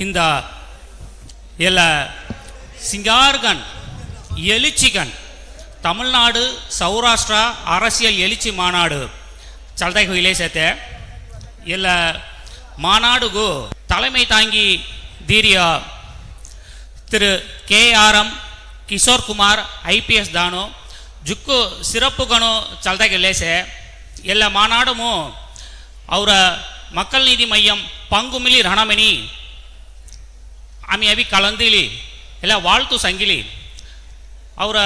இந்த ಎಲ್ಲ சிங்கார்கன் எழுச்சிகன் தமிழ்நாடு சௌராஷ்டிரா அரசியல் எழுச்சி மாநாடு ಚಲ್ತಾ ಹೋಯಿಲೇಸತೆ ಎಲ್ಲ மாநாடுகு தலைமை தாங்கி தீரிய திரு KRM கிஷோர் குமார் IPS தானோ ಜುಕ್ಕು ಸಿರಪ್ಪುಗಣು ಚಲ್ದಾಗೆಲ್ಲೇಸೆ ಎಲ್ಲ ಮಾನಾಡುಮು ಅವರ ಮಕ್ಕಳ ನಿಧಿ ಮಯ್ಯಂ ಪಂಗು ಮಿಲಿ ರಣಮಣಿ ಆಮಿ ಅವಿ ಕಳಂದಿಲಿ ಎಲ್ಲ ವಾಳ್ತು ಸಂಗಿಲಿ ಅವರ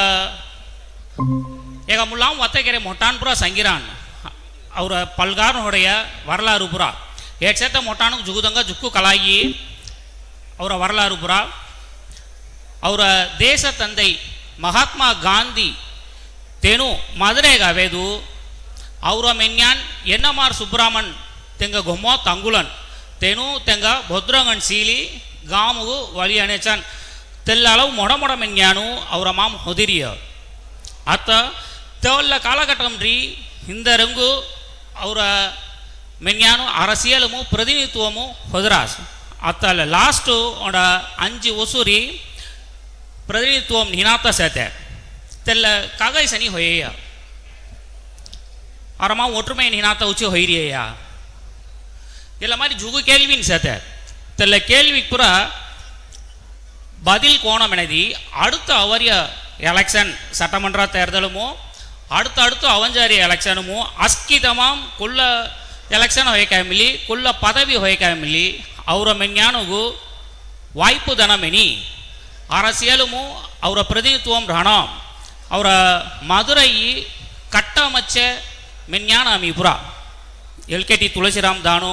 ಈಗ ಮುಲ್ಲಾಂ ಒತ್ತಗೆರೆ ಮೊಟ್ಟಾನ್ಪುರ ಸಂಗಿರಾನ್ ಅವರ ಪಲ್ಗಾರ್ ಹೊಡೆಯ ವರಲಾರುಪುರ ಏಟ್ಸೆತ್ತ ಮೊಟ್ಟಾನು ಜುಗುದಂಗ ಜುಕ್ಕು ಕಲಾಯಿ ಅವರ ವರಲಾರುಪುರ ಅವರ ದೇಶ ತಂದೆ ಮಹಾತ್ಮ ಗಾಂಧಿ तेणु मदरेगा वेदु और मेन्यान NMR सुब्रमण तेंग घुमो तंगुलन तेणु तेंग भद्रगण सीली गामु वली अनेचन तेल्लालव मोड़ मोड़ मेन्यानु और माम होदिरिय अत तेवल्ल कालघट्टमरी हिंदरंगु और मेन्यानु अरसियलमु प्रतिनिधित्वमु होदरास अतल लास्ट ओड 5 वसूरी प्रतिनिधित्वम हिनात सेते तेल कागज सनी होया और माँ ओट्रुमे निनाता उच्च होइरिया ಎಲ್ಲ ಮಾರಿ ಜುಗು ಕೇಳ್ವಿನ್ ಸತೆ ತೆಲ್ಲ ಕೇಳ್ವಿ ಪುರ பதில் கோணமெனதி அடுத்த அவரிய எலெக்ஷன் சட்டமன்ற தேர்தலுமோ அடுத்த அவஞ்சாரி எலெக்ஷனுமோ அஸ்கிதமாம் குள்ள எலெக்ஷன் ಹೋಯಕಾಮಿಲಿ ಕುள்ள ಪದವಿ ಹೋಯಕಾಮಿಲಿ ಅವರ ಮೆನ್ಯಾನುಗು ವಾಯ್ಪು ದನಮೆನಿ அரசியலுமோ ಅವರ ಪ್ರತಿನಿಧಿತ್ವಂ ರಣ ಅವರ ಮಧುರೈ ಕಟ್ಟಮಚ್ಚ ಮೆನ್ಯಾನ ಅಮಿಪುರ LKT ತುಳಸಿರಾಮ್ ದಾನು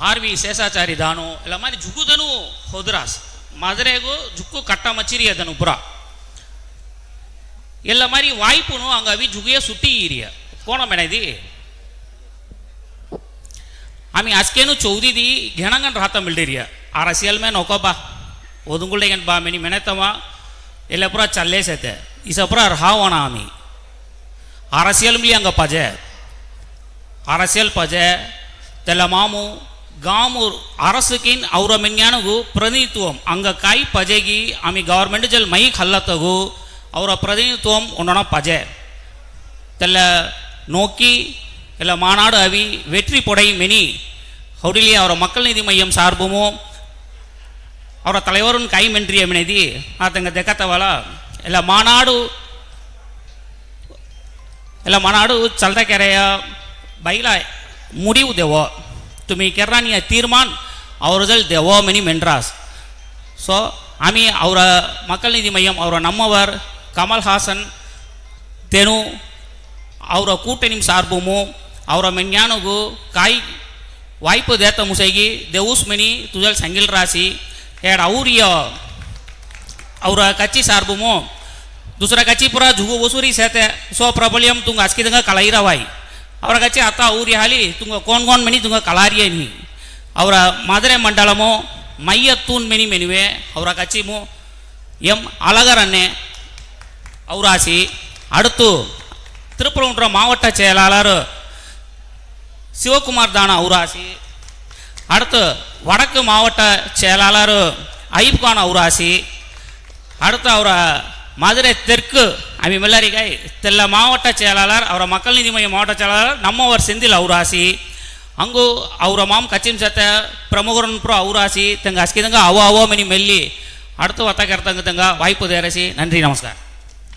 RV ಶೇಷಾಚಾರಿ ದಾನು ಎಲ್ಲ ಮಾರಿ ಜುಗುದನು ಹೋದ್ರಾಸ್ ಮಧುರೆಗೂ ಜುಕ್ಕು ಕಟ್ಟಮಚ್ಚಿರಿ ಅದನು ಪುರ ಎಲ್ಲ ಮಾರಿ ವಾಯ್ಪುನು ಅಂಗ ಅವಿ ಜುಗಿಯ ಸುಟ್ಟಿ ಇರಿಯ ಕೋಣ ಮೆಣದಿ आम्ही आजकेनु चौदी दी घेणंगन राहता मिळदिरिया आरसीएल में नोकोबा ओदुंगुळेगन बा मेनी मेनेतमा ಎಲ್ಲ ಪುರ ಚಲ್ಲೇಸತೆ ಇಸಪುರ ರಹಾವಣ ಆಮಿ ಆರಸಿಯಲ್ ಮಿಲಿ ಅಂಗ ಪಜೆ ಆರಸಿಯಲ್ ಪಜೆ ತೆಲ್ಲ ಮಾಮು ಗಾಮು ಅರಸಕಿನ್ ಅವರ ಮೆನ್ಯಾನಗು ಪ್ರತಿನಿಧಿತ್ವಂ ಅಂಗ ಕಾಯಿ ಪಜೆಗಿ ಆಮಿ ಗವರ್ಮೆಂಟ್ ಜಲ್ ಮೈ ಖಲ್ಲತಗು ಅವರ ಪ್ರತಿನಿಧಿತ್ವಂ ಉನ್ನಣ ಪಜೆ ತೆಲ್ಲ ನೋಕಿ ಎಲ್ಲ ಮಾನಾಡು ಅವಿ வெற்றி பொடை மெனி ಹೌಡಿಲಿ ಅವರ ಮಕ್ಕಳ ನಿಧಿ ಮಯ್ಯಂ ಸಾರ್ಬುಮು ಅವರ தலைவರನ್ನು ಕೈ ಮೆಂಟ್ರಿಯ ಮೆನೆದಿ ಆತಂಗ ದೆಕತವಲ ಎಲ್ಲ ಮಾನಾಡು ಚಲ್ದ ಕೆರೆಯ ಬೈಲ ಮುಡಿವು ದೇವೋ ತುಮಿ ಕೆರ್ರಾನಿಯ ತೀರ್ಮಾನ್ ಅವರದಲ್ಲಿ ದೇವೋ ಮೆನಿ ಮೆಂಡ್ರಾಸ್ ಸೊ ಆಮಿ ಅವರ ಮಕ್ಕಳ ನಿಧಿ ಮಯ್ಯಂ ಅವರ ನಮ್ಮವರ್ ಕಮಲ್ ಹಾಸನ್ ತೆನು ಅವರ ಕೂಟನಿಮ್ ಸಾರ್ಬುಮು ಅವರ ಮೆನ್ಯಾನುಗು ಕಾಯಿ ವಾಯ್ಪು ದೇತ ಮುಸೈಗಿ ದೇವುಸ್ ಮೆನಿ ತುಜಲ್ ಸಂಗಿಲ್ ರಾಸಿ एड औरिय और कच्ची सार्बुमो दूसरा कच्ची पूरा जुगु वसूरी सहते सो प्रबलियम तुंग आजकी दंगा कलाईरा वाई और कच्ची आता औरी हाली तुंग कौन मनी तुंग कलारिये नहीं और मादरे मंडलमो मय्यतून मेनी मेनुवे और कच्ची मो एम अलगरन्ने औरासी அடுத்து திருப்பரங்குன்ற மாவட்ட செயலாளர் சிவகுமார் தானா ஊராசி அடுத்து வடக்கு மாவட்ட செயலாளர் ஐப் கான் ஊராசி அடுத்து அவர மதுரை தெற்கு அமி மெல்லரிகை தெல்ல மாவட்ட செயலாளர் அவர மக்கள் நீதி மைய மாவட்ட செயலாளர் நம்மவர் செந்தில் ಔರಾಸಿ ಅಂಗು ಅವರ ಮಾಮ್ ಕಚ್ಚಿಮ್ ಸತ ಪ್ರಮುಖರನ್ ಪ್ರ ಔರಾಸಿ ತಂಗ ಅಸ್ಕಿದಂಗ ಅವೋ ಮೆನಿ ಮೆಲ್ಲಿ அடுத்து ಒತ್ತ ಕೆರ್ತಂಗ ತಂಗ ವಾಯ್ಪು ದೇರಸಿ ನನ್ರಿ ನಮಸ್ಕಾರ